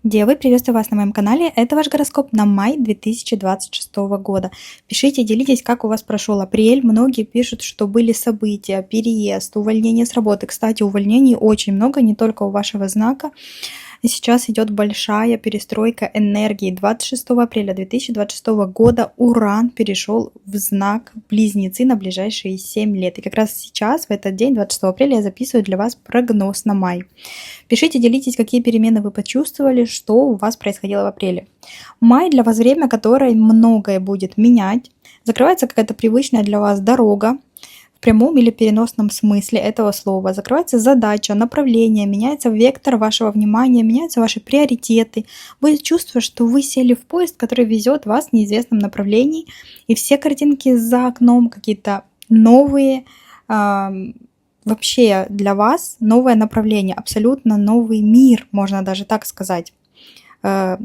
Девы, приветствую вас на моем канале. Это ваш гороскоп на май 2026 года. Пишите, делитесь, как у вас прошел апрель. Многие пишут, что были события, переезд, увольнение с работы. Кстати, увольнений очень много, не только у вашего знака. И сейчас идет большая перестройка энергии. 26 апреля 2026 года Уран перешел в знак Близнецы на ближайшие 7 лет. И как раз сейчас, в этот день, 26 апреля, я записываю для вас прогноз на май. Пишите, делитесь, какие перемены вы почувствовали, что у вас происходило в апреле. Май для вас время, которое многое будет менять. Закрывается какая-то привычная для вас дорога, в прямом или переносном смысле этого слова. Закрывается задача, направление, меняется вектор вашего внимания, меняются ваши приоритеты. Вы чувствуете, что вы сели в поезд, который везет вас в неизвестном направлении, и все картинки за окном какие-то новые, вообще для вас новое направление, абсолютно новый мир, можно даже так сказать. К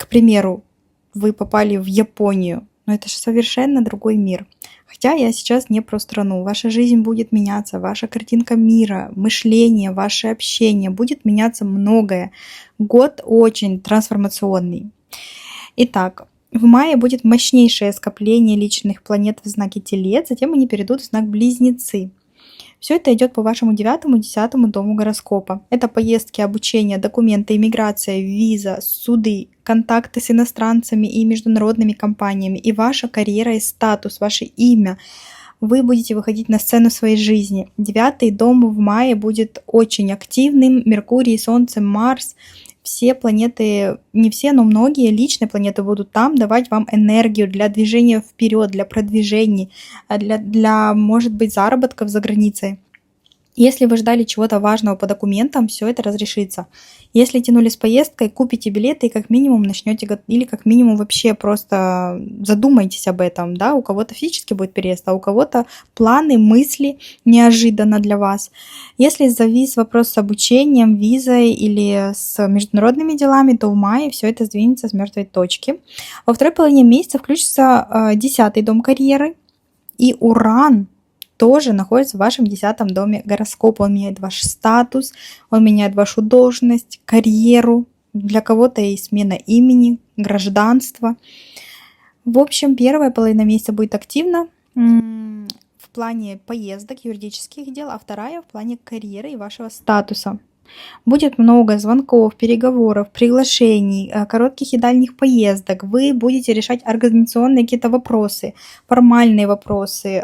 примеру, вы попали в Японию, но это же совершенно другой мир. Хотя я сейчас не про страну. Ваша жизнь будет меняться, ваша картинка мира, мышление, ваше общение. Будет меняться многое. Год очень трансформационный. Итак, в мае будет мощнейшее скопление личных планет в знаке Телец, затем они перейдут в знак Близнецы. Все это идет по вашему 9-10 дому гороскопа. Это поездки, обучение, документы, иммиграция, виза, суды, контакты с иностранцами и международными компаниями, и ваша карьера и статус, ваше имя. Вы будете выходить на сцену своей жизни. 9-й дом в мае будет очень активным. Меркурий, Солнце, Марс. Все планеты, не все, но многие личные планеты будут там давать вам энергию для движения вперед, для продвижений, для, может быть, заработков за границей. Если вы ждали чего-то важного по документам, все это разрешится. Если тянули с поездкой, купите билеты и как минимум начнете, или как минимум вообще просто задумайтесь об этом. Да? У кого-то физически будет переезд, а у кого-то планы, мысли неожиданно для вас. Если завис вопрос с обучением, визой или с международными делами, то в мае все это сдвинется с мертвой точки. Во второй половине месяца включится 10-й дом карьеры, и Уран тоже находится в вашем 10-м доме гороскопа. Он меняет ваш статус, он меняет вашу должность, карьеру. Для кого-то и смена имени, гражданство. В общем, первая половина месяца будет активна в плане поездок, юридических дел, а вторая в плане карьеры и вашего статуса. Будет много звонков, переговоров, приглашений, коротких и дальних поездок. Вы будете решать организационные какие-то вопросы, формальные вопросы,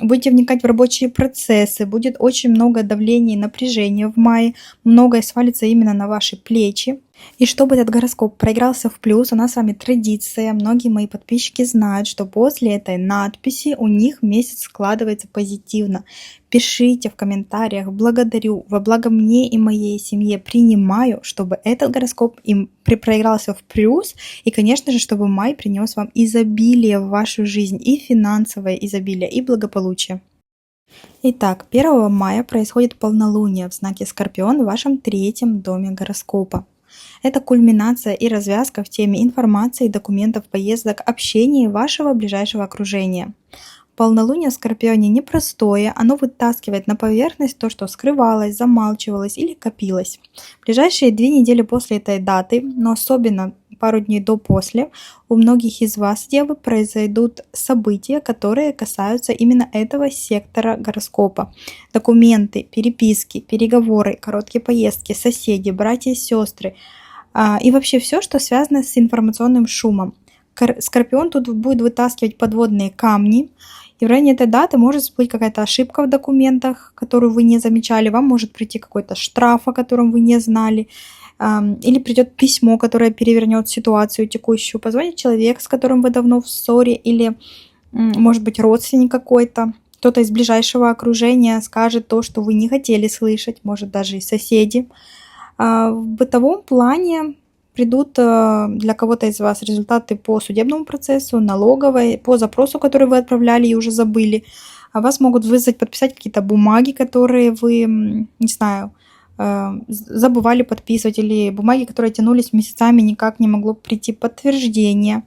будете вникать в рабочие процессы, будет очень много давления и напряжения в мае, многое свалится именно на ваши плечи. И чтобы этот гороскоп проигрался в плюс, у нас с вами традиция, многие мои подписчики знают, что после этой надписи у них месяц складывается позитивно. Пишите в комментариях, благодарю, во благо мне и моей семье принимаю, чтобы этот гороскоп им проигрался в плюс, и, конечно же, чтобы май принес вам изобилие в вашу жизнь, и финансовое изобилие, и благополучие. Итак, 1 мая происходит полнолуние в знаке Скорпион в вашем 3-м доме гороскопа. Это кульминация и развязка в теме информации, документов, поездок, общения вашего ближайшего окружения. Полнолуние в Скорпионе непростое, оно вытаскивает на поверхность то, что скрывалось, замалчивалось или копилось. В ближайшие 2 недели после этой даты, но особенно пару дней до после, у многих из вас, девы, произойдут события, которые касаются именно этого сектора гороскопа. Документы, переписки, переговоры, короткие поездки, соседи, братья и сестры. И вообще все, что связано с информационным шумом. Скорпион тут будет вытаскивать подводные камни, и в районе этой даты может всплыть какая-то ошибка в документах, которую вы не замечали, вам может прийти какой-то штраф, о котором вы не знали, или придет письмо, которое перевернет ситуацию текущую, позвонит человек, с которым вы давно в ссоре, или, может быть, родственник какой-то, кто-то из ближайшего окружения скажет то, что вы не хотели слышать, может, даже и соседи. В бытовом плане придут для кого-то из вас результаты по судебному процессу, налоговой, по запросу, который вы отправляли и уже забыли. А вас могут вызвать подписать какие-то бумаги, которые вы, не знаю, забывали подписывать, или бумаги, которые тянулись месяцами, никак не могло прийти подтверждение.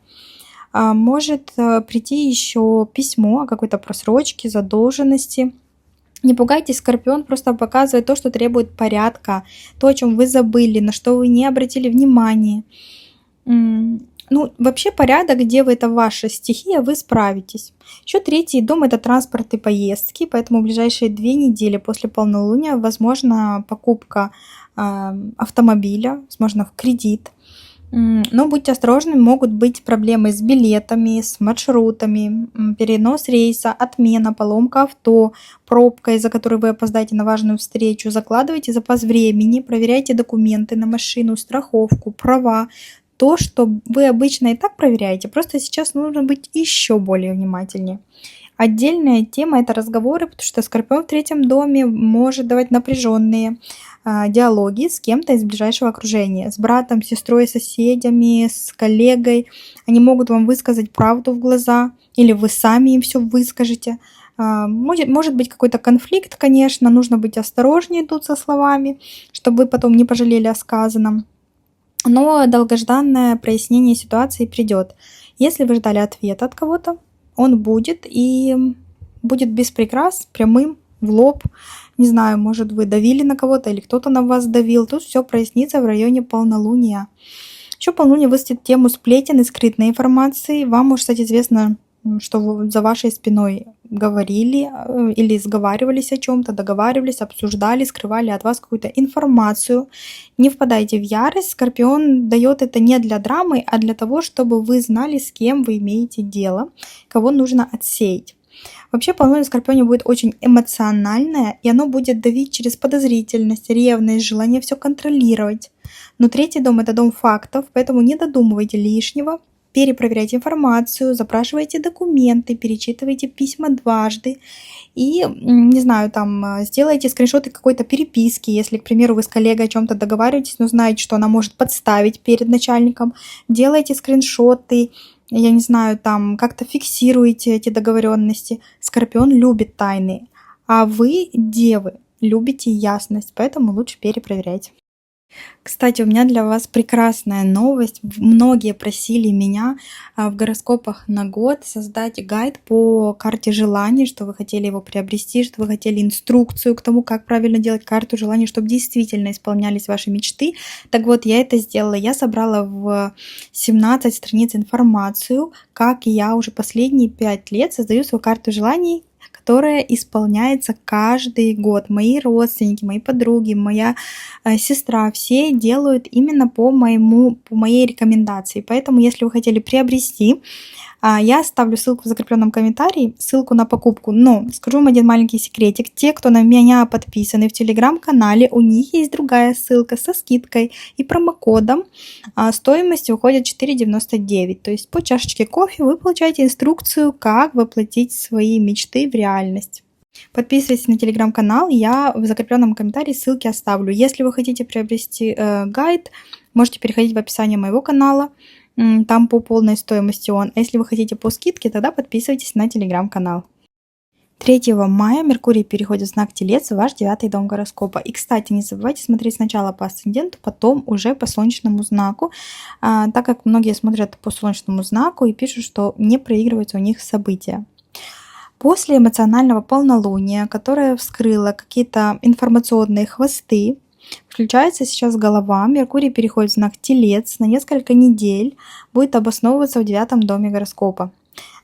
Может прийти еще письмо о какой-то просрочке, задолженности. Не пугайтесь, Скорпион просто показывает то, что требует порядка, то, о чем вы забыли, на что вы не обратили внимания. Ну, вообще порядок, где вы, это ваша стихия, вы справитесь. Еще третий дом – это транспорт и поездки, поэтому в ближайшие 2 недели после полнолуния возможна покупка автомобиля, возможно, в кредит. Но будьте осторожны, могут быть проблемы с билетами, с маршрутами, перенос рейса, отмена, поломка авто, пробка, из-за которой вы опоздаете на важную встречу. Закладывайте запас времени, проверяйте документы на машину, страховку, права. То, что вы обычно и так проверяете, просто сейчас нужно быть еще более внимательнее. Отдельная тема – это разговоры, потому что Скорпион в 3-м доме может давать напряженные диалоги с кем-то из ближайшего окружения, с братом, сестрой, соседями, с коллегой. Они могут вам высказать правду в глаза, или вы сами им все выскажете. Может быть какой-то конфликт, конечно, нужно быть осторожнее тут со словами, чтобы вы потом не пожалели о сказанном. Но долгожданное прояснение ситуации придет. Если вы ждали ответа от кого-то, он будет, и будет без прикрас, прямым, в лоб. Не знаю, может, вы давили на кого-то или кто-то на вас давил. Тут все прояснится в районе полнолуния. Еще полнолуние высветит тему сплетен и скрытной информации. Вам может стать известно, что за вашей спиной говорили или сговаривались о чем-то, договаривались, обсуждали, скрывали от вас какую-то информацию. Не впадайте в ярость. Скорпион дает это не для драмы, а для того, чтобы вы знали, с кем вы имеете дело, кого нужно отсеять. Вообще полнолуние в Скорпионе будет очень эмоциональное, и оно будет давить через подозрительность, ревность, желание все контролировать. Но 3-й дом – это дом фактов, поэтому не додумывайте лишнего, перепроверяйте информацию, запрашивайте документы, перечитывайте письма дважды и, не знаю, там, сделайте скриншоты какой-то переписки, если, к примеру, вы с коллегой о чем-то договариваетесь, но знаете, что она может подставить перед начальником, делайте скриншоты, я не знаю, там, как-то фиксируйте эти договоренности. Скорпион любит тайны, а вы, девы, любите ясность, поэтому лучше перепроверяйте. Кстати, у меня для вас прекрасная новость. Многие просили меня в гороскопах на год создать гайд по карте желаний, что вы хотели его приобрести, что вы хотели инструкцию к тому, как правильно делать карту желаний, чтобы действительно исполнялись ваши мечты. Так вот, я это сделала. Я собрала в 17 страниц информацию, как я уже последние 5 лет создаю свою карту желаний, которая исполняется каждый год. Мои родственники, мои подруги, моя сестра, все делают именно по моей рекомендации. Поэтому, если вы хотели приобрести, я оставлю ссылку в закрепленном комментарии, ссылку на покупку. Но скажу вам один маленький секретик. Те, кто на меня подписаны в телеграм-канале, у них есть другая ссылка со скидкой и промокодом. Стоимость выходит 4,99. То есть по чашечке кофе вы получаете инструкцию, как воплотить свои мечты в реальность. Подписывайтесь на телеграм-канал, я в закрепленном комментарии ссылки оставлю. Если вы хотите приобрести гайд, можете переходить в описание моего канала. Там по полной стоимости он. А если вы хотите по скидке, тогда подписывайтесь на телеграм-канал. 3 мая Меркурий переходит в знак Телец, в ваш 9-й дом гороскопа. И, кстати, не забывайте смотреть сначала по асценденту, потом уже по солнечному знаку, так как многие смотрят по солнечному знаку и пишут, что не проигрываются у них события. После эмоционального полнолуния, которое вскрыло какие-то информационные хвосты, включается сейчас голова, Меркурий переходит в знак Телец на несколько недель, будет обосновываться в 9-м доме гороскопа.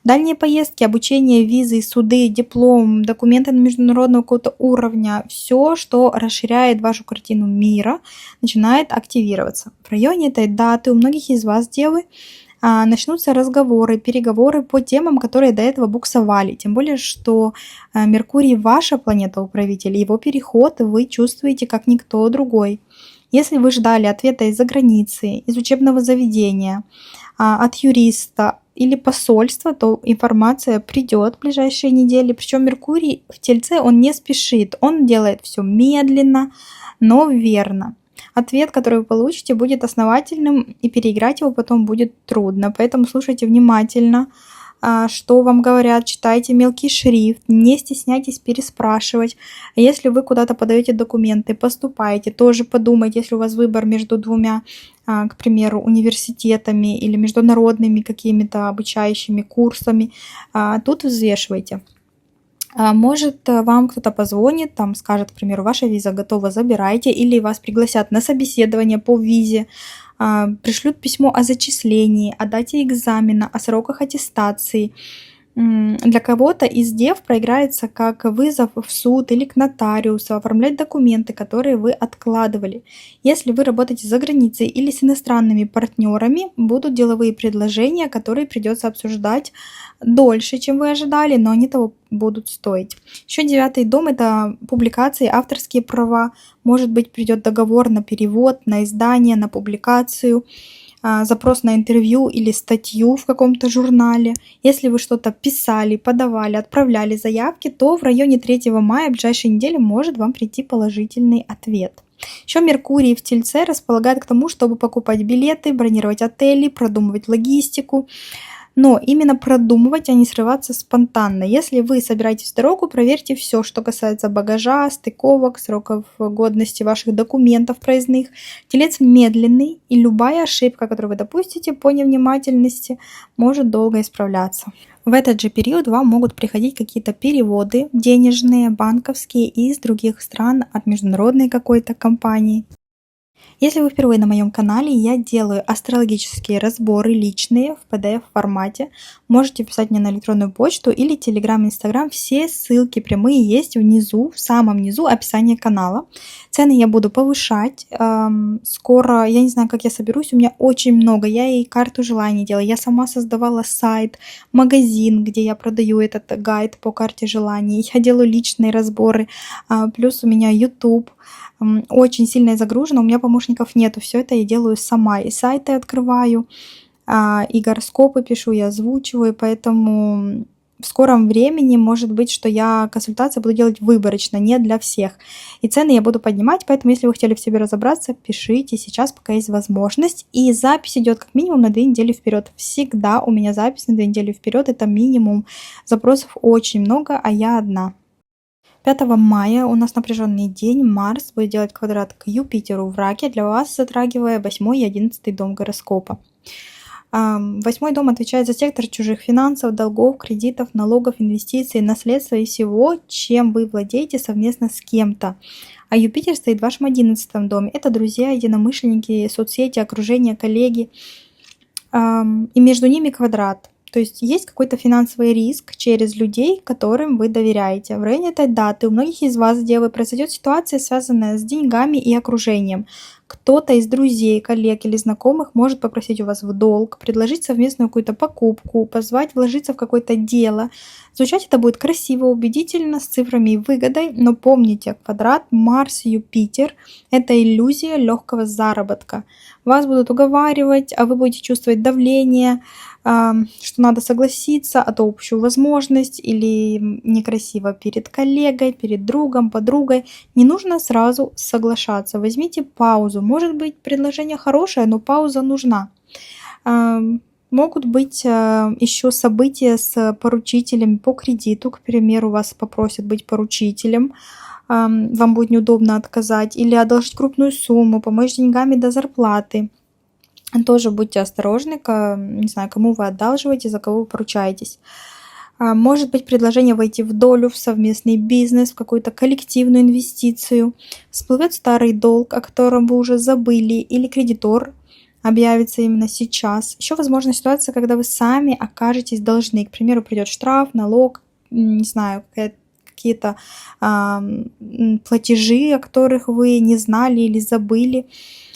Дальние поездки, обучение, визы, суды, диплом, документы на международного какого-то уровня, все, что расширяет вашу картину мира, начинает активироваться. В районе этой даты у многих из вас, девы, начнутся разговоры, переговоры по темам, которые до этого буксовали. Тем более, что Меркурий ваша планета-управитель, его переход вы чувствуете как никто другой. Если вы ждали ответа из-за границы, из учебного заведения, от юриста или посольства, то информация придет в ближайшие недели. Причем Меркурий в Тельце, он не спешит, он делает все медленно, но верно. Ответ, который вы получите, будет основательным, и переиграть его потом будет трудно. Поэтому слушайте внимательно, что вам говорят, читайте мелкий шрифт, не стесняйтесь переспрашивать. Если вы куда-то подаете документы, поступаете, тоже подумайте, если у вас выбор между двумя, к примеру, университетами или международными какими-то обучающими курсами, тут взвешивайте. Может, вам кто-то позвонит, там скажет, к примеру, ваша виза готова, забирайте, или вас пригласят на собеседование по визе, пришлют письмо о зачислении, о дате экзамена, о сроках аттестации. Для кого-то из дев проиграется как вызов в суд или к нотариусу, оформлять документы, которые вы откладывали. Если вы работаете за границей или с иностранными партнерами, будут деловые предложения, которые придется обсуждать дольше, чем вы ожидали, но они того будут стоить. Еще 9-й дом – это публикации, авторские права. Может быть, придет договор на перевод, на издание, на публикацию, запрос на интервью или статью в каком-то журнале. Если вы что-то писали, подавали, отправляли заявки, то в районе 3 мая, в ближайшей неделе, может вам прийти положительный ответ. Еще Меркурий в Тельце располагает к тому, чтобы покупать билеты, бронировать отели, продумывать логистику. Но именно продумывать, а не срываться спонтанно. Если вы собираетесь в дорогу, проверьте все, что касается багажа, стыковок, сроков годности ваших документов проездных. Телец медленный, и любая ошибка, которую вы допустите по невнимательности, может долго исправляться. В этот же период вам могут приходить какие-то переводы денежные, банковские из других стран от международной какой-то компании. Если вы впервые на моем канале, я делаю астрологические разборы личные в PDF-формате. Можете писать мне на электронную почту или Telegram, Instagram. Все ссылки прямые есть внизу, в самом низу описания канала. Цены я буду повышать. Скоро, я не знаю, как я соберусь, у меня очень много. Я и карту желаний делаю. Я сама создавала сайт, магазин, где я продаю этот гайд по карте желаний. Я делаю личные разборы. Плюс у меня YouTube. Очень сильно загружена, у меня помощников нету, все это я делаю сама, и сайты открываю, и гороскопы пишу, и озвучиваю, поэтому в скором времени может быть, что я консультации буду делать выборочно, не для всех, и цены я буду поднимать, поэтому если вы хотели в себе разобраться, пишите сейчас, пока есть возможность, и запись идет как минимум на 2 недели вперед, всегда у меня запись на 2 недели вперед, это минимум, запросов очень много, а я одна. 5 мая у нас напряженный день, Марс будет делать квадрат к Юпитеру в Раке, для вас затрагивая 8 и 11 дом гороскопа. 8 дом отвечает за сектор чужих финансов, долгов, кредитов, налогов, инвестиций, наследства и всего, чем вы владеете совместно с кем-то. А Юпитер стоит в вашем 11 доме. Это друзья, единомышленники, соцсети, окружение, коллеги. И между ними квадрат. То есть есть какой-то финансовый риск через людей, которым вы доверяете. В районе этой даты у многих из вас, девы, произойдет ситуация, связанная с деньгами и окружением. Кто-то из друзей, коллег или знакомых может попросить у вас в долг, предложить совместную какую-то покупку, позвать вложиться в какое-то дело. Звучать это будет красиво, убедительно, с цифрами и выгодой, но помните, квадрат Марс-Юпитер – это иллюзия легкого заработка. Вас будут уговаривать, а вы будете чувствовать давление, что надо согласиться, а то упущу возможность, или некрасиво перед коллегой, перед другом, подругой. Не нужно сразу соглашаться. Возьмите паузу. Может быть, предложение хорошее, но пауза нужна. Могут быть еще события с поручителем по кредиту. К примеру, вас попросят быть поручителем. Вам будет неудобно отказать. Или одолжить крупную сумму, помочь деньгами до зарплаты. Тоже будьте осторожны, не знаю, кому вы одалживаете, за кого вы поручаетесь. Может быть предложение войти в долю, в совместный бизнес, в какую-то коллективную инвестицию. Всплывет старый долг, о котором вы уже забыли, или кредитор объявится именно сейчас. Еще возможна ситуация, когда вы сами окажетесь должны. К примеру, придет штраф, налог, не знаю, какие-то платежи, о которых вы не знали или забыли.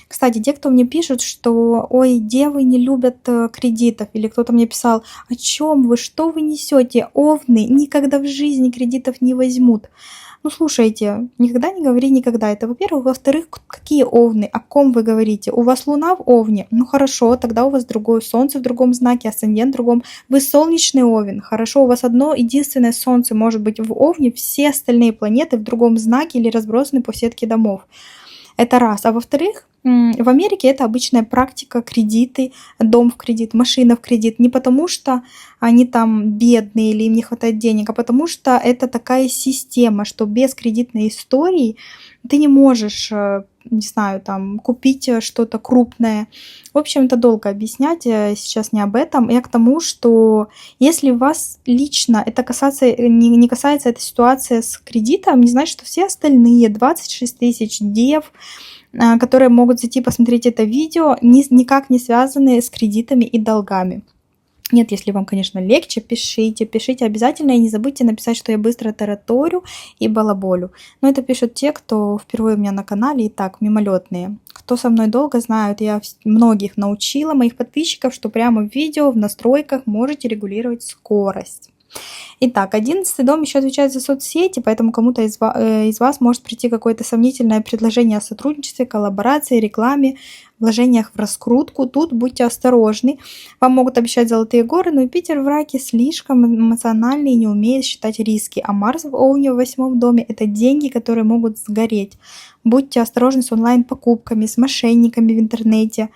Кстати, те, кто мне пишут, что «Ой, девы не любят кредитов», или кто-то мне писал «О чем вы, что вы несете? Овны никогда в жизни кредитов не возьмут». Ну, слушайте, никогда не говори никогда. Это, во-первых. Во-вторых, какие овны? О ком вы говорите? У вас луна в овне? Ну, хорошо, тогда у вас другое солнце в другом знаке, асцендент в другом. Вы солнечный овен. Хорошо, у вас одно единственное солнце может быть в овне, все остальные планеты в другом знаке или разбросаны по сетке домов. Это раз. А во-вторых, в Америке это обычная практика, кредиты, дом в кредит, машина в кредит. Не потому что они там бедные или им не хватает денег, а потому что это такая система, что без кредитной истории ты не можешь не знаю, там, купить что-то крупное. В общем, это долго объяснять, сейчас не об этом. Я к тому, что если вас лично это не касается эта ситуация с кредитом, не значит, что все остальные 26 тысяч дев, которые могут зайти посмотреть это видео, никак не связаны с кредитами и долгами. Нет, если вам, конечно, легче, пишите обязательно. И не забудьте написать, что я быстро тараторю и балаболю. Но это пишут те, кто впервые у меня на канале и так, мимолетные. Кто со мной долго знают, я многих научила, моих подписчиков, что прямо в видео, в настройках можете регулировать скорость. Итак, 11 дом еще отвечает за соцсети, поэтому кому-то из вас может прийти какое-то сомнительное предложение о сотрудничестве, коллаборации, рекламе, вложениях в раскрутку. Тут будьте осторожны. Вам могут обещать золотые горы, но Юпитер в раке слишком эмоциональный и не умеет считать риски. А Марс в Овне в 8 доме – это деньги, которые могут сгореть. Будьте осторожны с онлайн-покупками, с мошенниками в интернете.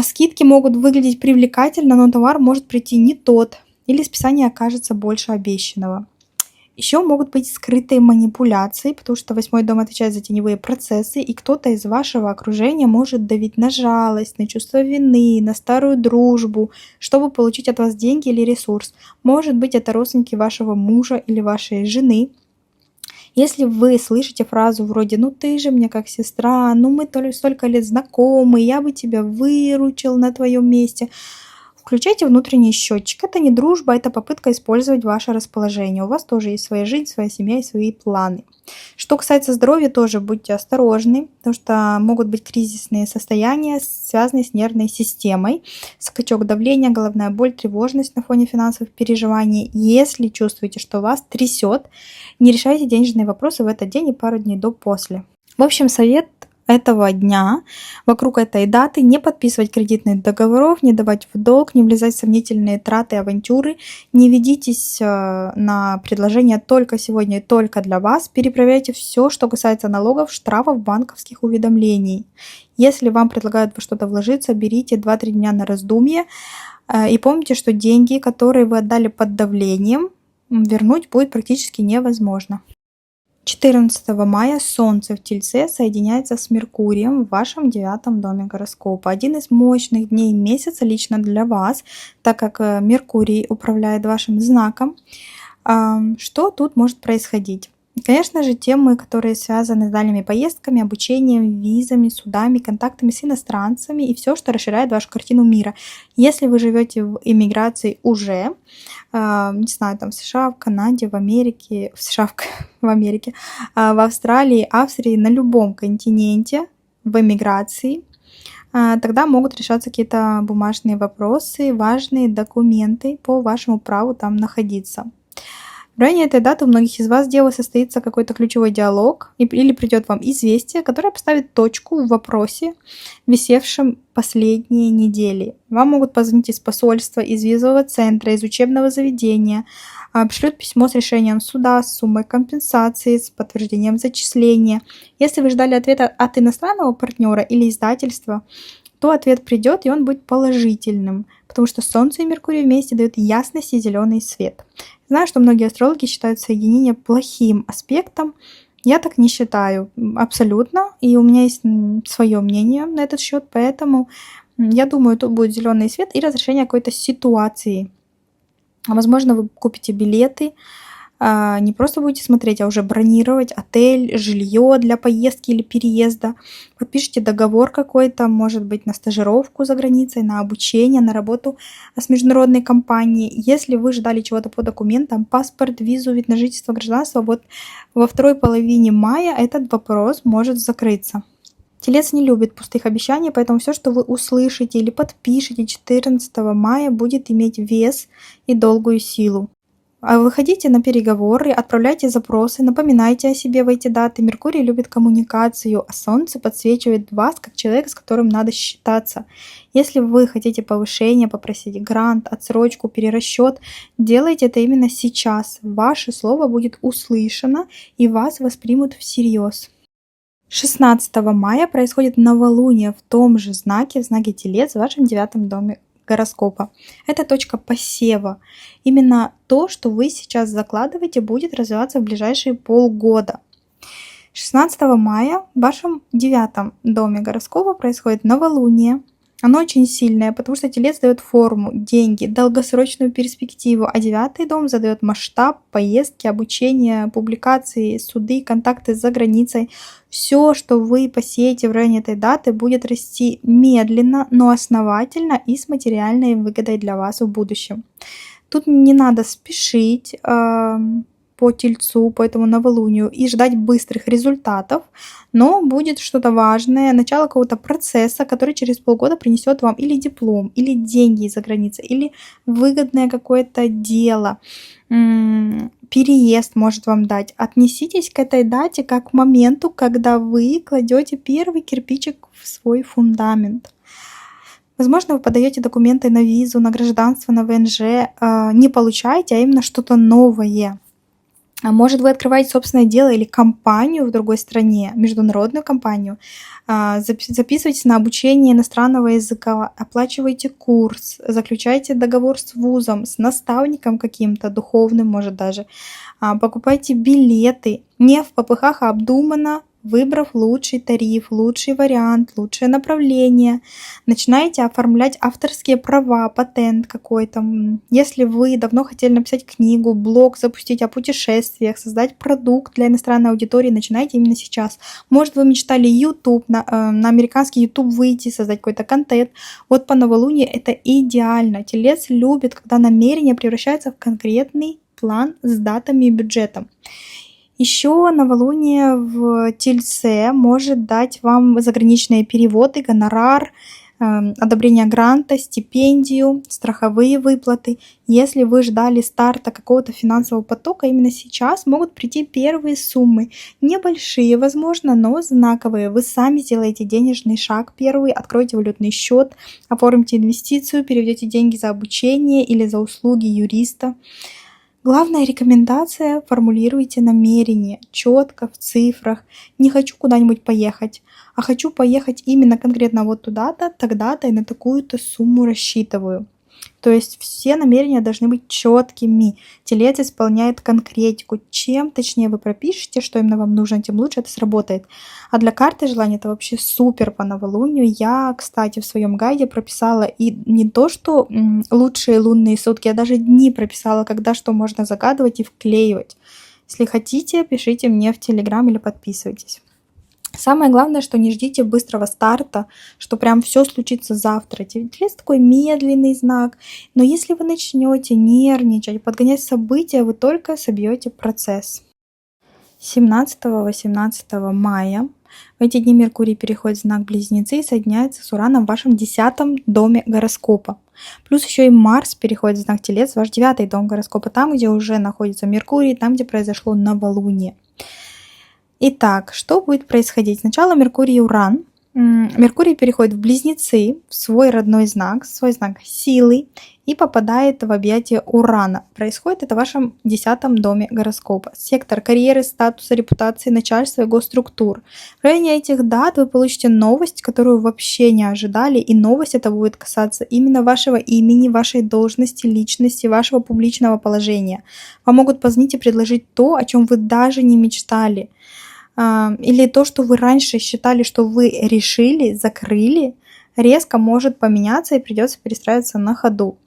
Скидки могут выглядеть привлекательно, но товар может прийти не тот. Или списание окажется больше обещанного. Еще могут быть скрытые манипуляции, потому что 8 дом отвечает за теневые процессы, и кто-то из вашего окружения может давить на жалость, на чувство вины, на старую дружбу, чтобы получить от вас деньги или ресурс. Может быть, это родственники вашего мужа или вашей жены. Если вы слышите фразу вроде «ну ты же мне как сестра», «ну мы столько лет знакомы, я бы тебя выручил на твоем месте», включайте внутренний счетчик. Это не дружба, это попытка использовать ваше расположение. У вас тоже есть своя жизнь, своя семья и свои планы. Что касается здоровья, тоже будьте осторожны, потому что могут быть кризисные состояния, связанные с нервной системой. Скачок давления, головная боль, тревожность на фоне финансовых переживаний. Если чувствуете, что вас трясет, не решайте денежные вопросы в этот день и пару дней до после. В общем, совет этого дня вокруг этой даты не подписывать кредитных договоров, не давать в долг, не влезать в сомнительные траты, авантюры, не ведитесь на предложения только сегодня и только для вас, перепроверяйте все, что касается налогов, штрафов, банковских уведомлений. Если вам предлагают во что-то вложиться, берите 2-3 дня на раздумье и помните, что деньги, которые вы отдали под давлением, вернуть будет практически невозможно. 14 мая Солнце в Тельце соединяется с Меркурием в вашем 9 доме гороскопа. Один из мощных дней месяца лично для вас, так как Меркурий управляет вашим знаком. Что тут может происходить? Конечно же, темы, которые связаны с дальними поездками, обучением, визами, судами, контактами с иностранцами и все, что расширяет вашу картину мира. Если вы живете в эмиграции уже, не знаю, там в США, в Канаде, в Америке, в Австралии, Австрии, на любом континенте в эмиграции, тогда могут решаться какие-то бумажные вопросы, важные документы по вашему праву там находиться. В районе этой даты у многих из вас, девы, состоится какой-то ключевой диалог или придет вам известие, которое поставит точку в вопросе, висевшем последние недели. Вам могут позвонить из посольства, из визового центра, из учебного заведения, пришлют письмо с решением суда, с суммой компенсации, с подтверждением зачисления. Если вы ждали ответа от иностранного партнера или издательства, то ответ придет, и он будет положительным, потому что Солнце и Меркурий вместе дают ясность и зеленый свет. Знаю, что многие астрологи считают соединение плохим аспектом. Я так не считаю абсолютно, и у меня есть свое мнение на этот счет, поэтому я думаю, тут будет зеленый свет и разрешение какой-то ситуации. Возможно, вы купите билеты, не просто будете смотреть, а уже бронировать отель, жилье для поездки или переезда. Подпишите договор какой-то, может быть, на стажировку за границей, на обучение, на работу с международной компанией. Если вы ждали чего-то по документам, паспорт, визу, вид на жительство, гражданство, вот во второй половине мая этот вопрос может закрыться. Телец не любит пустых обещаний, поэтому все, что вы услышите или подпишете 14 мая, будет иметь вес и долгую силу. Выходите на переговоры, отправляйте запросы, напоминайте о себе в эти даты. Меркурий любит коммуникацию, а Солнце подсвечивает вас как человека, с которым надо считаться. Если вы хотите повышения, попросить грант, отсрочку, перерасчет, делайте это именно сейчас. Ваше слово будет услышано и вас воспримут всерьез. 16 мая происходит новолуние в том же знаке, в знаке Телец, в вашем 9 доме гороскопа. Это точка посева. Именно то, что вы сейчас закладываете, будет развиваться в ближайшие полгода. 16 мая в вашем 9 доме гороскопа происходит новолуние. Оно очень сильное, потому что Телец дает форму, деньги, долгосрочную перспективу, а 9 дом задает масштаб, поездки, обучение, публикации, суды, контакты за границей. Все, что вы посеете в районе этой даты, будет расти медленно, но основательно и с материальной выгодой для вас в будущем. Тут не надо спешить по Тельцу, по этому новолунию и ждать быстрых результатов, но будет что-то важное, начало какого-то процесса, который через полгода принесет вам или диплом, или деньги из-за границы, или выгодное какое-то дело, переезд может вам дать. Отнеситесь к этой дате как к моменту, когда вы кладете первый кирпичик в свой фундамент. Возможно, вы подаете документы на визу, на гражданство, на ВНЖ, не получаете, а именно что-то новое. А может, вы открываете собственное дело или компанию в другой стране, международную компанию, записываетесь на обучение иностранного языка, оплачиваете курс, заключаете договор с вузом, с наставником каким-то, духовным, может даже, покупайте билеты, не в попыхах, а обдуманно, выбрав лучший тариф, лучший вариант, лучшее направление. Начинаете оформлять авторские права, патент какой-то. Если вы давно хотели написать книгу, блог запустить о путешествиях, создать продукт для иностранной аудитории, начинайте именно сейчас. Может, вы мечтали YouTube, на американский YouTube выйти, создать какой-то контент. Вот по новолунию это идеально. Телец любит, когда намерение превращается в конкретный план с датами и бюджетом. Еще новолуние в Тельце может дать вам заграничные переводы, гонорар, одобрение гранта, стипендию, страховые выплаты. Если вы ждали старта какого-то финансового потока, именно сейчас могут прийти первые суммы. Небольшие, возможно, но знаковые. Вы сами сделаете денежный шаг первый, откроете валютный счет, оформите инвестицию, переведете деньги за обучение или за услуги юриста. Главная рекомендация – формулируйте намерение четко, в цифрах. Не хочу куда-нибудь поехать, а хочу поехать именно конкретно вот туда-то, тогда-то и на такую-то сумму рассчитываю. То есть все намерения должны быть четкими. Телец исполняет конкретику. Чем точнее вы пропишете, что именно вам нужно, тем лучше это сработает. А для карты желаний это вообще супер по новолунию. Я, кстати, в своем гайде прописала и не то, что лучшие лунные сутки, я даже дни прописала, когда что можно загадывать и вклеивать. Если хотите, пишите мне в Телеграм или подписывайтесь. Самое главное, что не ждите быстрого старта, что прям все случится завтра. Телец такой медленный знак, но если вы начнете нервничать, подгонять события, вы только собьете процесс. 17-18 мая в эти дни Меркурий переходит в знак Близнецы и соединяется с Ураном в вашем 10 доме гороскопа. Плюс еще и Марс переходит в знак Телец, ваш 9 дом гороскопа, там, где уже находится Меркурий, там, где произошло новолуние. Итак, что будет происходить? Сначала Меркурий и Уран. Меркурий переходит в Близнецы, в свой родной знак, свой знак силы, и попадает в объятия Урана. Происходит это в вашем 10 доме гороскопа. Сектор карьеры, статуса, репутации, начальства и госструктур. В районе этих дат вы получите новость, которую вообще не ожидали, и новость эта будет касаться именно вашего имени, вашей должности, личности, вашего публичного положения. Вам могут позвонить и предложить то, о чем вы даже не мечтали. Или то, что вы раньше считали, что вы решили, закрыли, резко может поменяться и придется перестраиваться на ходу.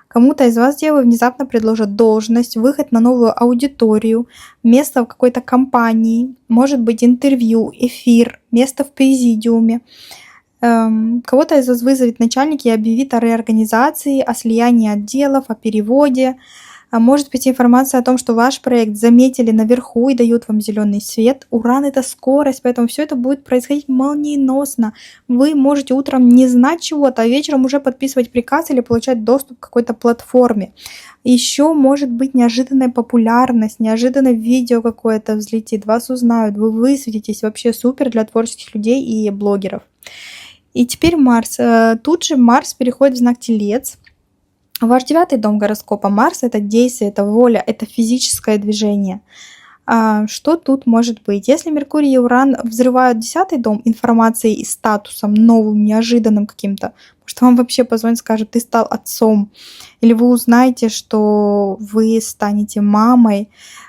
Кому-то из вас, девы, внезапно предложат должность, выход на новую аудиторию, место в какой-то компании, может быть интервью, эфир, место в президиуме. Кого-то из вас вызовет начальник и объявит о реорганизации, о слиянии отделов, о переводе. Может быть информация о том, что ваш проект заметили наверху и дают вам зеленый свет. Уран — это скорость, поэтому все это будет происходить молниеносно. Вы можете утром не знать чего-то, а вечером уже подписывать приказ или получать доступ к какой-то платформе. Еще может быть неожиданная популярность, неожиданное видео какое-то взлетит, вас узнают, вы высветитесь, вообще супер для творческих людей и блогеров. И теперь Марс. Тут же Марс переходит в знак Телец. Ваш 9 дом гороскопа. Марс — это действие, это воля, это физическое движение. Что тут может быть? Если Меркурий и Уран взрывают 10-й дом информацией и статусом новым, неожиданным каким-то, может, вам вообще позвонит, скажет, ты стал отцом, или вы узнаете, что вы станете мамой,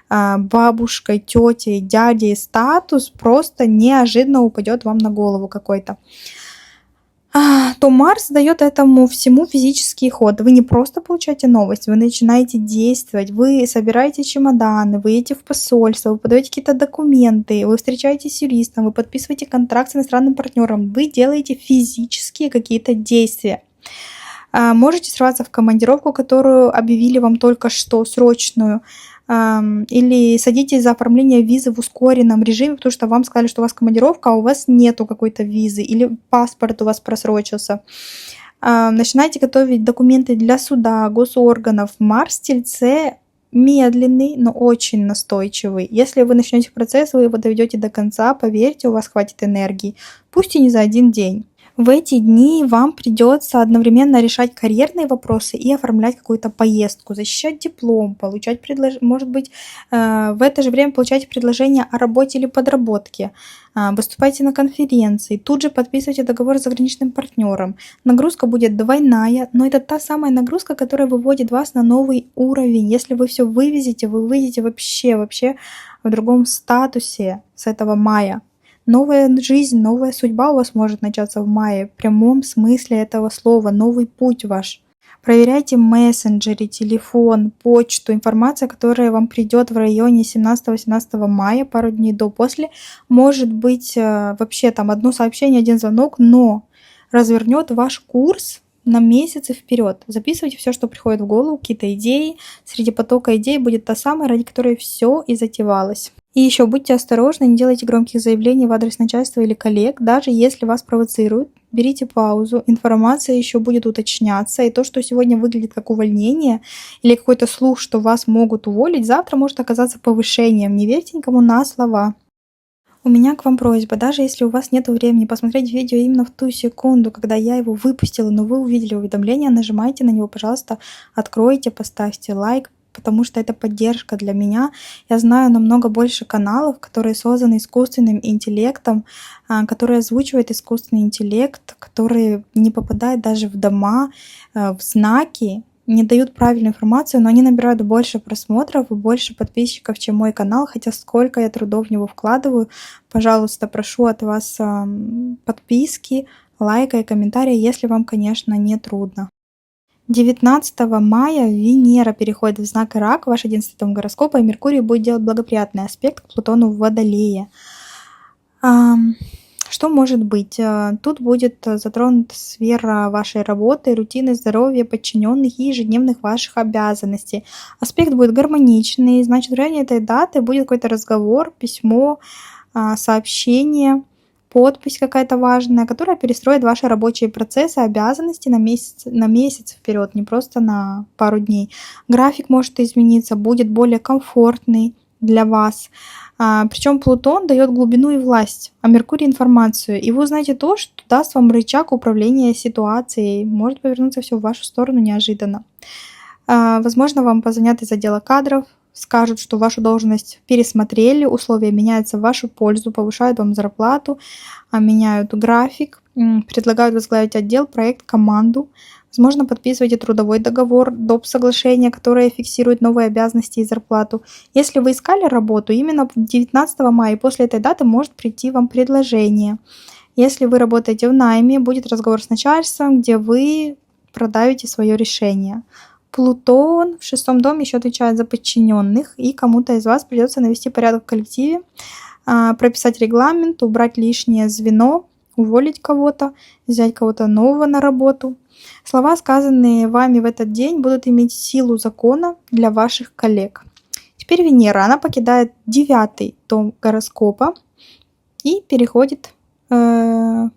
бабушкой, тетей, дядей, статус просто неожиданно упадет вам на голову какой-то. То Марс дает этому всему физический ход. Вы не просто получаете новость, вы начинаете действовать, вы собираете чемоданы, вы едете в посольство, вы подаете какие-то документы, вы встречаетесь с юристом, вы подписываете контракт с иностранным партнером, вы делаете физические какие-то действия. Можете срываться в командировку, которую объявили вам только что, срочную, или садитесь за оформление визы в ускоренном режиме, потому что вам сказали, что у вас командировка, а у вас нету какой-то визы, или паспорт у вас просрочился. Начинайте готовить документы для суда, госорганов. Марс в Тельце медленный, но очень настойчивый. Если вы начнете процесс, вы его доведете до конца, поверьте, у вас хватит энергии, пусть и не за один день. В эти дни вам придется одновременно решать карьерные вопросы и оформлять какую-то поездку, защищать диплом, получать может быть, в это же время получаете предложение о работе или подработке, выступайте на конференции, тут же подписывайте договор с заграничным партнером. Нагрузка будет двойная, но это та самая нагрузка, которая выводит вас на новый уровень. Если вы все вывезете, вы выйдете вообще в другом статусе с этого мая. Новая жизнь, новая судьба у вас может начаться в мае, в прямом смысле этого слова, новый путь ваш. Проверяйте мессенджеры, телефон, почту, информация, которая вам придет в районе 17-18 мая, пару дней до, после. Может быть вообще там одно сообщение, один звонок, но развернет ваш курс на месяцы вперед. Записывайте все, что приходит в голову, какие-то идеи. Среди потока идей будет та самая, ради которой все и затевалось. И еще будьте осторожны, не делайте громких заявлений в адрес начальства или коллег, даже если вас провоцируют. Берите паузу, информация еще будет уточняться, и то, что сегодня выглядит как увольнение или какой-то слух, что вас могут уволить, завтра может оказаться повышением. Не верьте никому на слова. У меня к вам просьба, даже если у вас нет времени посмотреть видео именно в ту секунду, когда я его выпустила, но вы увидели уведомление, нажимайте на него, пожалуйста, откройте, поставьте лайк, потому что это поддержка для меня. Я знаю намного больше каналов, которые созданы искусственным интеллектом, которые озвучивают искусственный интеллект, которые не попадают даже в дома, в знаки, не дают правильную информацию, но они набирают больше просмотров и больше подписчиков, чем мой канал, хотя сколько я трудов в него вкладываю. Пожалуйста, прошу от вас подписки, лайка и комментария, если вам, конечно, не трудно. 19 мая Венера переходит в знак Рак, ваш 11-й дом гороскопа, и Меркурий будет делать благоприятный аспект к Плутону в Водолее. Что может быть? Тут будет затронута сфера вашей работы, рутины, здоровья, подчиненных и ежедневных ваших обязанностей. Аспект будет гармоничный, значит, в районе этой даты будет какой-то разговор, письмо, сообщение, подпись какая-то важная, которая перестроит ваши рабочие процессы, обязанности на месяц вперед, не просто на пару дней. График может измениться, будет более комфортный для вас. Причем Плутон дает глубину и власть, а Меркурий информацию. И вы узнаете то, что даст вам рычаг управления ситуацией. Может повернуться все в вашу сторону неожиданно. Возможно, вам позвонят из отдела кадров, скажут, что вашу должность пересмотрели, условия меняются в вашу пользу, повышают вам зарплату, меняют график, предлагают возглавить отдел, проект, команду. Возможно, подписывайте трудовой договор, доп. Соглашение, которое фиксирует новые обязанности и зарплату. Если вы искали работу, именно 19 мая и после этой даты может прийти вам предложение. Если вы работаете в найме, будет разговор с начальством, где вы продавите свое решение. Плутон в 6-м доме еще отвечает за подчиненных, и кому-то из вас придется навести порядок в коллективе, прописать регламент, убрать лишнее звено, уволить кого-то, взять кого-то нового на работу. Слова, сказанные вами в этот день, будут иметь силу закона для ваших коллег. Теперь Венера, она покидает 9-й дом гороскопа и переходит, не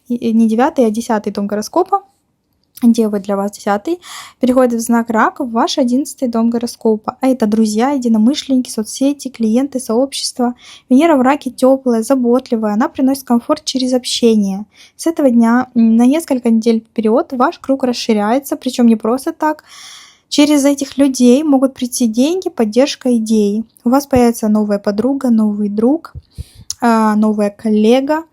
9-й, а 10-й дом гороскопа, Девы для вас 10-й, переходит в знак Рак в ваш 11-й дом гороскопа. А это друзья, единомышленники, соцсети, клиенты, сообщества. Венера в Раке теплая, заботливая, она приносит комфорт через общение. С этого дня на несколько недель вперед ваш круг расширяется, причем не просто так. Через этих людей могут прийти деньги, поддержка, идеи. У вас появится новая подруга, новый друг, новая коллега.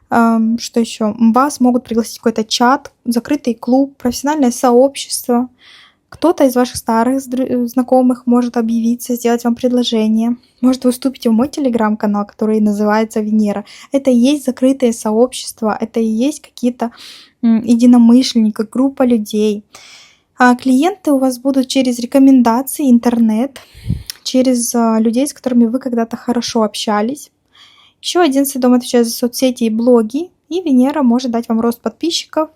Что еще? Вас могут пригласить в какой-то чат, закрытый клуб, профессиональное сообщество. Кто-то из ваших старых знакомых может объявиться, сделать вам предложение. Может, вы вступите в мой телеграм-канал, который называется Венера. Это и есть закрытое сообщество, это и есть какие-то единомышленники, группа людей. А клиенты у вас будут через рекомендации, интернет, через людей, с которыми вы когда-то хорошо общались. Еще 11 дом отвечает за соцсети и блоги, и Венера может дать вам рост подписчиков,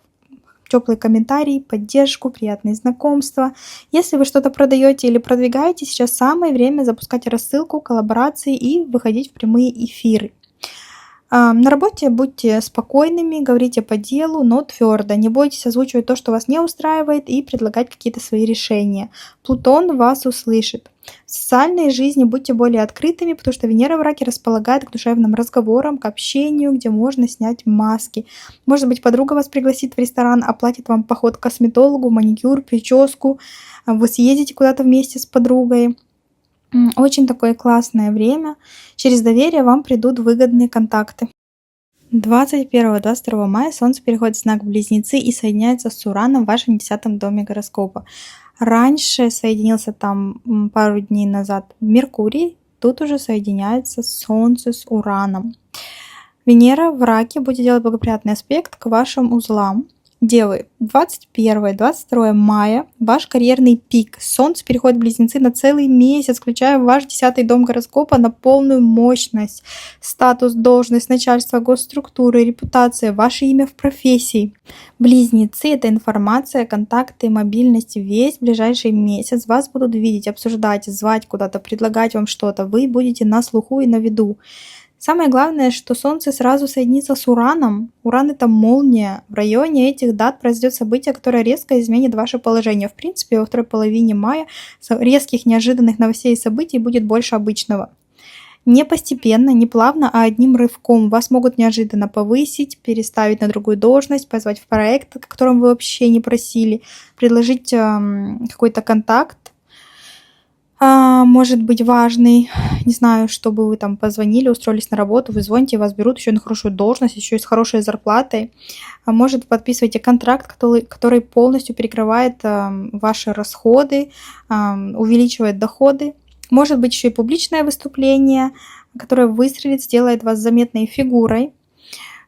теплые комментарии, поддержку, приятные знакомства. Если вы что-то продаете или продвигаете, сейчас самое время запускать рассылку, коллаборации и выходить в прямые эфиры. На работе будьте спокойными, говорите по делу, но твердо. Не бойтесь озвучивать то, что вас не устраивает, и предлагать какие-то свои решения. Плутон вас услышит. В социальной жизни будьте более открытыми, потому что Венера в Раке располагает к душевным разговорам, к общению, где можно снять маски. Может быть, подруга вас пригласит в ресторан, оплатит вам поход к косметологу, маникюр, прическу. Вы съездите куда-то вместе с подругой. Очень такое классное время. Через доверие вам придут выгодные контакты. 21-22 мая Солнце переходит в знак Близнецы и соединяется с Ураном в вашем 10-м доме гороскопа. Раньше соединился там пару дней назад Меркурий, тут уже соединяется Солнце с Ураном. Венера в Раке будет делать благоприятный аспект к вашим узлам. Девы, 21-22 мая ваш карьерный пик. Солнце переходит в Близнецы на целый месяц, включая ваш 10-й дом гороскопа на полную мощность. Статус, должность, начальство, госструктуры, репутация, ваше имя в профессии. Близнецы — это информация, контакты, мобильность. Весь ближайший месяц вас будут видеть, обсуждать, звать куда-то, предлагать вам что-то. Вы будете на слуху и на виду. Самое главное, что Солнце сразу соединится с Ураном. Уран — это молния. В районе этих дат произойдет событие, которое резко изменит ваше положение. В принципе, во второй половине мая резких, неожиданных новостей и событий будет больше обычного. Не постепенно, не плавно, а одним рывком. Вас могут неожиданно повысить, переставить на другую должность, позвать в проект, о котором вы вообще не просили, предложить какой-то контакт. Может быть важный, не знаю, чтобы вы там позвонили, устроились на работу, вы звоните, вас берут еще на хорошую должность, еще и с хорошей зарплатой. Может, подписываете контракт, который полностью перекрывает ваши расходы, увеличивает доходы. Может быть еще и публичное выступление, которое выстрелит, сделает вас заметной фигурой.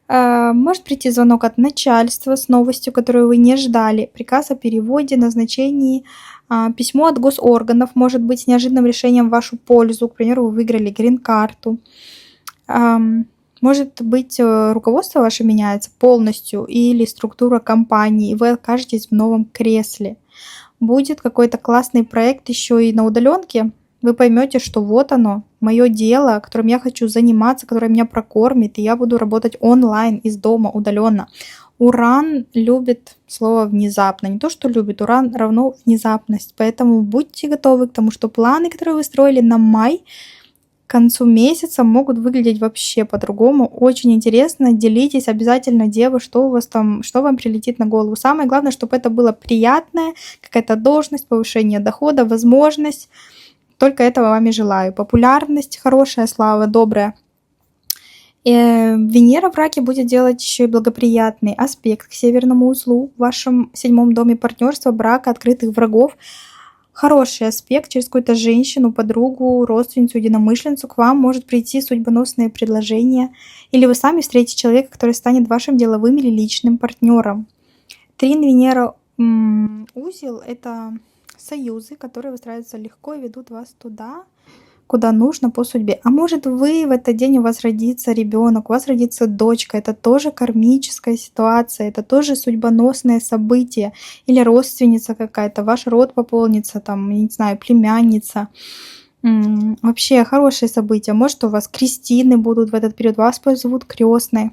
Может прийти звонок от начальства с новостью, которую вы не ждали, приказ о переводе, назначении, письмо от госорганов, может быть с неожиданным решением в вашу пользу, к примеру, вы выиграли грин-карту. Может быть, руководство ваше меняется полностью или структура компании, и вы окажетесь в новом кресле. Будет какой-то классный проект еще и на удаленке. Вы поймете, что вот оно, мое дело, которым я хочу заниматься, которое меня прокормит, и я буду работать онлайн, из дома, удаленно. Уран любит слово «внезапно». Не то, что любит, Уран равно внезапность. Поэтому будьте готовы к тому, что планы, которые вы строили на май, к концу месяца могут выглядеть вообще по-другому. Очень интересно, делитесь обязательно, девы, что у вас там, что вам прилетит на голову. Самое главное, чтобы это было приятное, какая-то должность, повышение дохода, возможность. Только этого вам и желаю. Популярность, хорошая слава, добрая. Венера в Раке будет делать еще и благоприятный аспект к северному узлу в вашем 7-м доме партнерства, брака, открытых врагов. Хороший аспект через какую-то женщину, подругу, родственницу, единомышленницу к вам может прийти судьбоносное предложение, или вы сами встретите человека, который станет вашим деловым или личным партнером. Трин Венера узел — это союзы, которые выстраиваются легко и ведут вас туда, куда нужно по судьбе. А может, вы в этот день, у вас родится ребенок, у вас родится дочка. Это тоже кармическая ситуация, это тоже судьбоносное событие. Или родственница какая-то, ваш род пополнится, там, я не знаю, племянница. Вообще хорошие события. Может, у вас крестины будут в этот период, вас позовут крестные.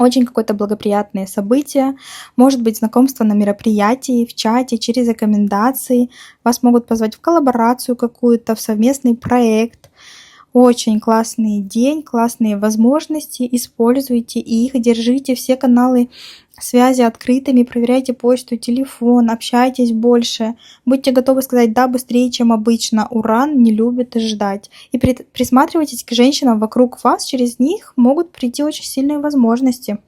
Очень какое-то благоприятное событие. Может быть, знакомство на мероприятии, в чате, через рекомендации. Вас могут позвать в коллаборацию какую-то, в совместный проект. Очень классный день, классные возможности, используйте их, держите все каналы связи открытыми, проверяйте почту, телефон, общайтесь больше. Будьте готовы сказать «да» быстрее, чем обычно. Уран не любит ждать. И присматривайтесь к женщинам вокруг вас, через них могут прийти очень сильные возможности.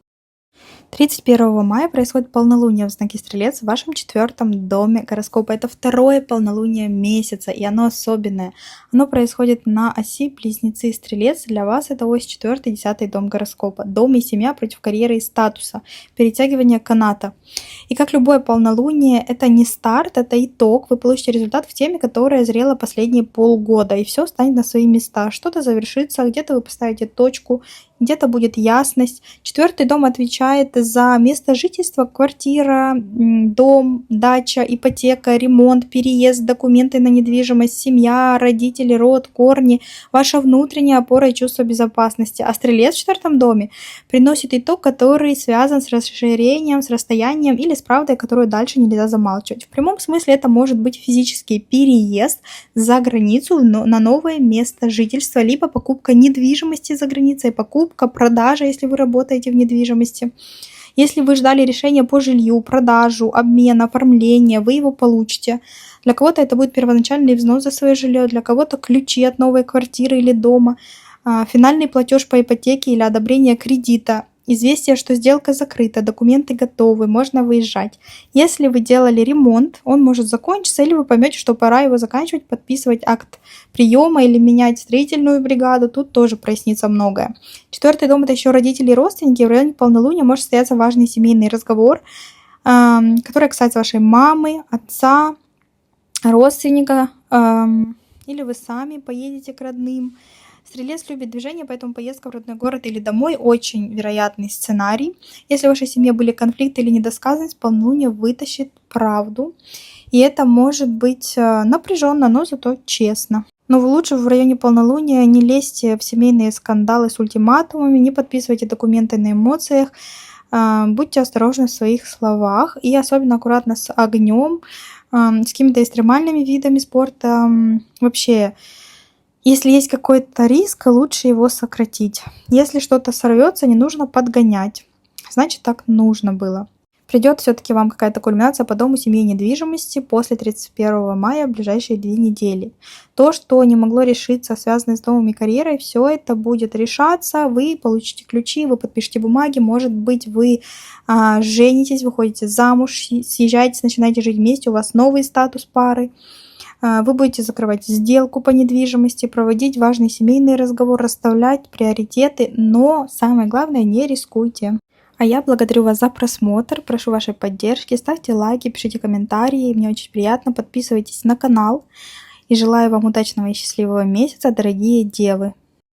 31 мая происходит полнолуние в знаке Стрелец в вашем 4-м доме гороскопа. Это второе полнолуние месяца, и оно особенное. Оно происходит на оси Близнецы Стрелец. Для вас это ось 4-й, 10-й дом гороскопа. Дом и семья против карьеры и статуса. Перетягивание каната. И как любое полнолуние, это не старт, это итог. Вы получите результат в теме, которая зрела последние полгода. И все станет на свои места. Что-то завершится, где-то вы поставите точку, где-то будет ясность. 4-й дом отвечает за место жительства, квартира, дом, дача, ипотека, ремонт, переезд, документы на недвижимость, семья, родители, род, корни, ваша внутренняя опора и чувство безопасности. А Стрелец в 4-м доме приносит итог, который связан с расширением, с расстоянием или с правдой, которую дальше нельзя замалчивать. В прямом смысле это может быть физический переезд за границу на новое место жительства, либо покупка недвижимости за границей, покупка, продажа, если вы работаете в недвижимости. Если вы ждали решения по жилью, продажу, обмен, оформление, вы его получите. Для кого-то это будет первоначальный взнос за свое жилье, для кого-то ключи от новой квартиры или дома, финальный платеж по ипотеке или одобрение кредита, известие, что сделка закрыта, документы готовы, можно выезжать. Если вы делали ремонт, он может закончиться, или вы поймете, что пора его заканчивать, подписывать акт приема или менять строительную бригаду, тут тоже прояснится многое. 4-й дом – это еще родители и родственники, в районе полнолуния может состояться важный семейный разговор, который касается вашей мамы, отца, родственника, или вы сами поедете к родным. Стрелец любит движение, поэтому поездка в родной город или домой очень вероятный сценарий. Если в вашей семье были конфликты или недосказанность, полнолуние вытащит правду. И это может быть напряженно, но зато честно. Но вы лучше в районе полнолуния не лезьте в семейные скандалы с ультиматумами, не подписывайте документы на эмоциях, будьте осторожны в своих словах и особенно аккуратно с огнем, с какими-то экстремальными видами спорта. Вообще, если есть какой-то риск, лучше его сократить. Если что-то сорвется, не нужно подгонять. Значит, так нужно было. Придет все-таки вам какая-то кульминация по дому, семье, недвижимости после 31 мая в ближайшие 2 недели. То, что не могло решиться, связанное с домом и карьерой, все это будет решаться. Вы получите ключи, вы подпишете бумаги, может быть, вы женитесь, выходите замуж, съезжаете, начинаете жить вместе, у вас новый статус пары. Вы будете закрывать сделку по недвижимости, проводить важный семейный разговор, расставлять приоритеты, но самое главное, не рискуйте. А я благодарю вас за просмотр, прошу вашей поддержки, ставьте лайки, пишите комментарии, мне очень приятно, подписывайтесь на канал и желаю вам удачного и счастливого месяца, дорогие девы!